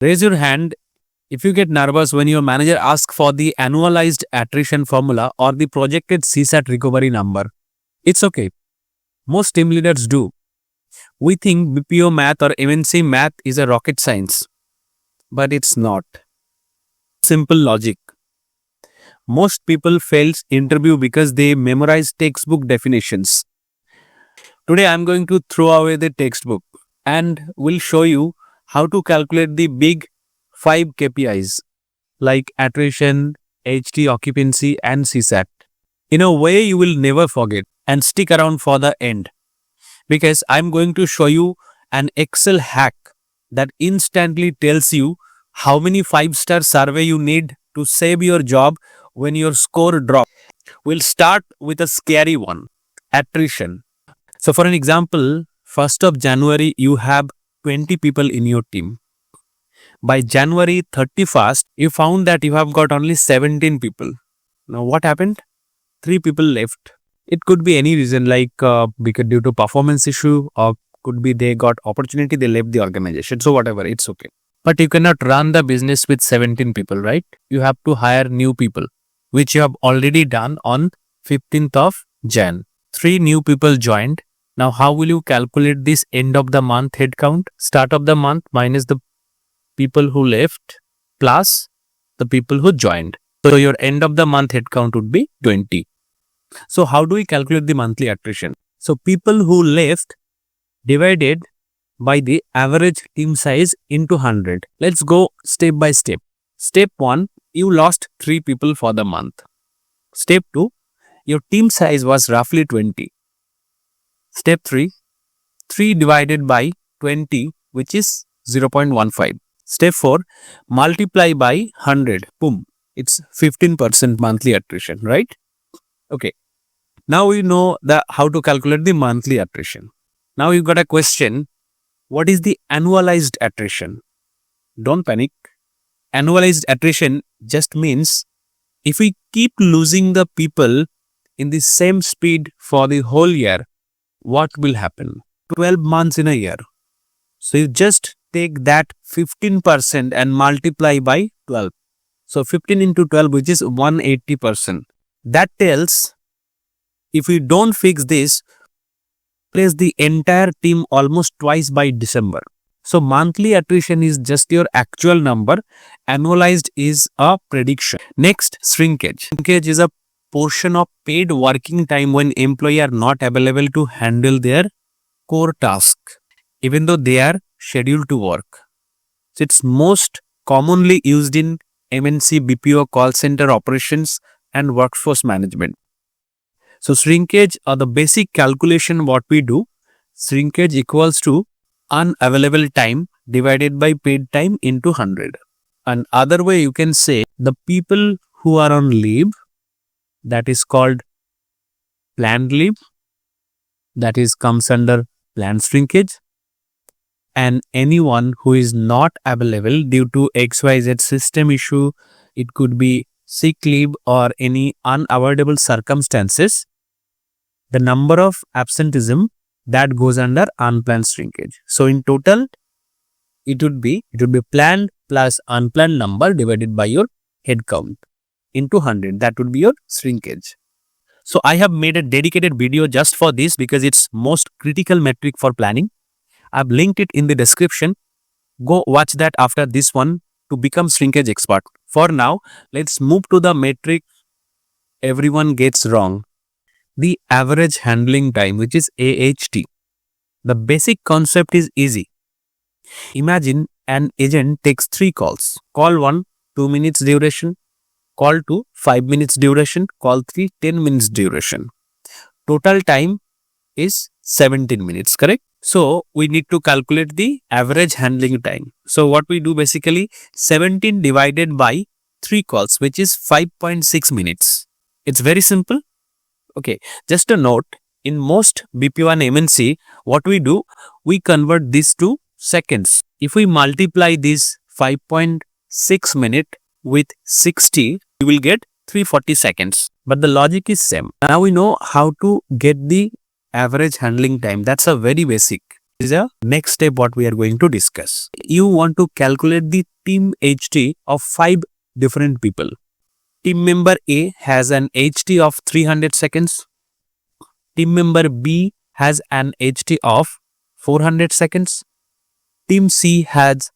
Raise your hand if you get nervous when your manager asks for the annualized attrition formula or the projected CSAT recovery number. It's okay. Most team leaders do. We think BPO math or MNC math is a rocket science, but it's not. Simple logic. Most people fail interview because they memorize textbook definitions. Today I'm going to throw away the textbook and will show you how to calculate the big 5 KPIs like attrition, AHT occupancy and CSAT in a way you will never forget. And stick around for the end because I'm going to show you an Excel hack that instantly tells you how many 5-star survey you need to save your job when your score drops. We'll start with a scary one, attrition. So for an example, 1st of January, you have 20 people in your team. By January 31st, you found that you have got only 17 people. Now what happened? 3 people left. It could be any reason like because due to performance issue or could be they got opportunity, they left the organization. So whatever, it's okay. But you cannot run the business with 17 people, right? You have to hire new people, which you have already done on 15th of Jan. 3 new people joined. Now, how will you calculate this end of the month headcount? Start of the month minus the people who left plus the people who joined. So, your end of the month headcount would be 20. So, how do we calculate the monthly attrition? So, people who left divided by the average team size into 100. Let's go step by step. Step 1, you lost 3 people for the month. Step 2, your team size was roughly 20. Step 3, 3 divided by 20, which is 0.15. Step 4, multiply by 100. Boom. It's 15% monthly attrition, right? Okay. Now we know how to calculate the monthly attrition. Now you got a question. What is the annualized attrition? Don't panic. Annualized attrition just means if we keep losing the people in the same speed for the whole year, what will happen? 12 months in a year. So you just take that 15% and multiply by 12. So 15 into 12, which is 180%. That tells if we don't fix this, replace the entire team almost twice by December. So monthly attrition is just your actual number. Annualized is a prediction. Next, shrinkage. Shrinkage is a portion of paid working time when employees are not available to handle their core task, even though they are scheduled to work. So it's most commonly used in MNC, BPO, call center operations and workforce management. So shrinkage or the basic calculation what we do, shrinkage equals to unavailable time divided by paid time into 100. And other way you can say the people who are on leave, that is called planned leave, that is comes under planned shrinkage, and anyone who is not available due to XYZ system issue, it could be sick leave or any unavoidable circumstances, the number of absenteeism that goes under unplanned shrinkage. So in total, it would be planned plus unplanned number divided by your head count into 100. That would be your shrinkage. So I have made a dedicated video just for this because it's most critical metric for planning. I've linked it in the description. Go watch that after this one to become shrinkage expert. For now, let's move to the metric everyone gets wrong. The average handling time, which is AHT. The basic concept is easy. Imagine an agent takes 3 calls. Call 1, 2 minutes duration. Call 2, 5 minutes duration. Call 3, 10 minutes duration. Total time is 17 minutes, correct? So, we need to calculate the average handling time. So, what we do basically, 17 divided by 3 calls, which is 5.6 minutes. It's very simple. Okay, just a note, in most BPO and MNC, what we do, we convert this to seconds. If we multiply this 5.6 minute with 60, we will get 340 seconds. But the logic is same. Now we know how to get the average handling time. That's a very basic. is a next step what we are going to discuss. You want to calculate the team HT of 5 different people. Team member A has an HT of 300 seconds. Team member B has an HT of 400 seconds. Team C has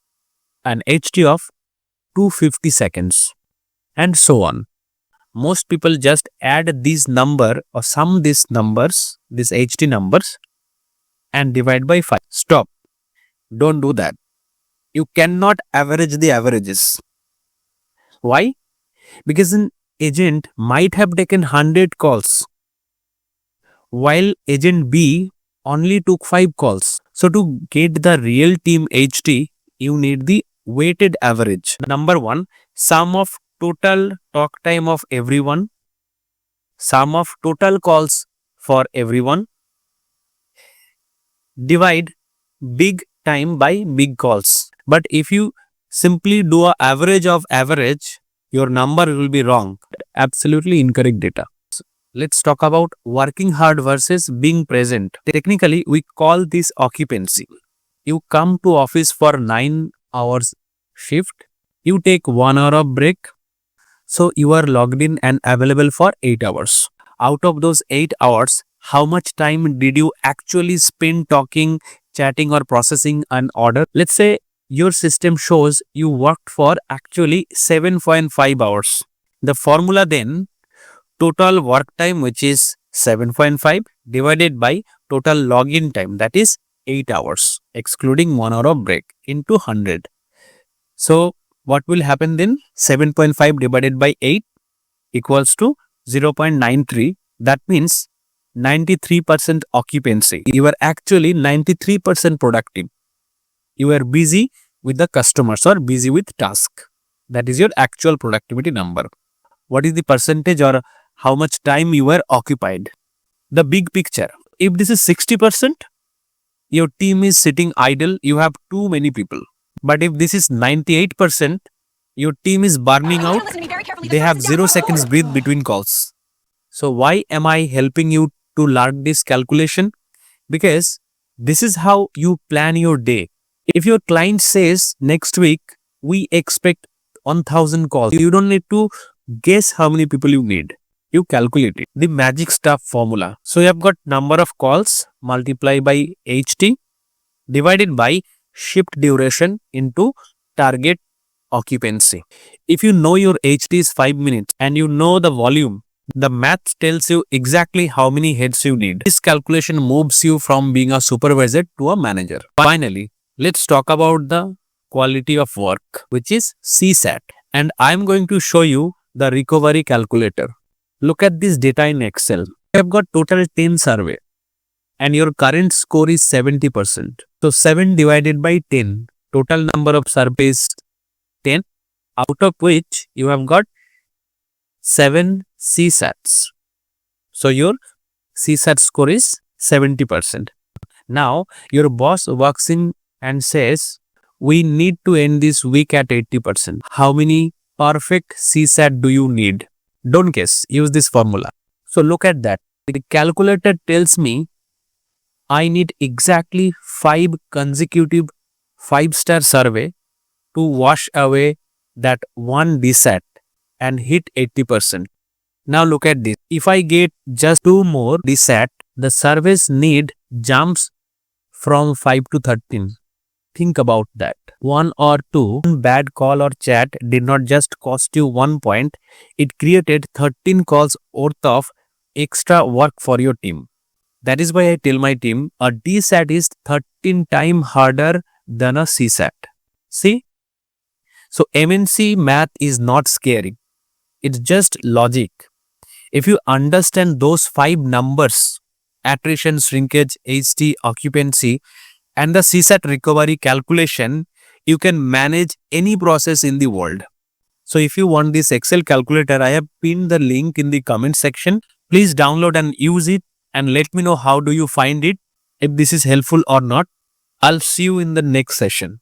an HT of 250 seconds, and so on. Most people just add these number or sum these numbers, these HT numbers, and divide by 5. Stop. Don't do that. You cannot average the averages. Why? Because an agent might have taken 100 calls, while agent B only took 5 calls. So to get the real team HT, you need the weighted average. Number 1, sum of total talk time of everyone, sum of total calls for everyone, divide big time by big calls. But if you simply do an average of average, your number will be wrong. Absolutely incorrect data. Let's talk about working hard versus being present. Technically, we call this occupancy. You come to office for 9 hours shift. You take 1 hour of break. So you are logged in and available for 8 hours. Out of those 8 hours, how much time did you actually spend talking, chatting or processing an order? Let's say your system shows you worked for actually 7.5 hours. The formula then, total work time, which is 7.5 divided by total login time, that is 8 hours, excluding 1 hour of break, into 100. So what will happen then? 7.5 divided by 8 equals to 0.93. That means 93% occupancy. You are actually 93% productive. You are busy with the customers or busy with task. That is your actual productivity number. What is the percentage or how much time you were occupied? The big picture. If this is 60%, your team is sitting idle, you have too many people. But if this is 98%, your team is burning out, they have 0 seconds breathe between calls. So why am I helping you to learn this calculation? Because this is how you plan your day. If your client says next week, we expect 1000 calls, you don't need to guess how many people you need. You calculate it. The magic stuff formula. So you have got number of calls multiplied by HT divided by shift duration into target occupancy. If you know your HT is 5 minutes and you know the volume, the math tells you exactly how many heads you need. This calculation moves you from being a supervisor to a manager. Finally, let's talk about the quality of work, which is CSAT. And I'm going to show you the recovery calculator. Look at this data in Excel. You have got total 10 survey and your current score is 70%. So 7 divided by 10, total number of surveys 10, out of which you have got 7 CSATs. So your CSAT score is 70%. Now your boss walks in and says, we need to end this week at 80%. How many perfect CSAT do you need? Don't guess, use this formula. So look at that. The calculator tells me I need exactly 5 consecutive 5-star survey to wash away that one DSAT and hit 80%. Now look at this. If I get just 2 more DSAT, the service need jumps from 5 to 13. Think about that. 1 or 2 bad call or chat did not just cost you 1 point, it created 13 calls worth of extra work for your team. That is why I tell my team a DSAT is 13 times harder than a CSAT. See? So MNC math is not scary. It's just logic. If you understand those 5 numbers, attrition, shrinkage, AHT, occupancy, and the CSAT recovery calculation, you can manage any process in the world. So if you want this Excel calculator, I have pinned the link in the comment section. Please download and use it and let me know how do you find it, if this is helpful or not. I'll see you in the next session.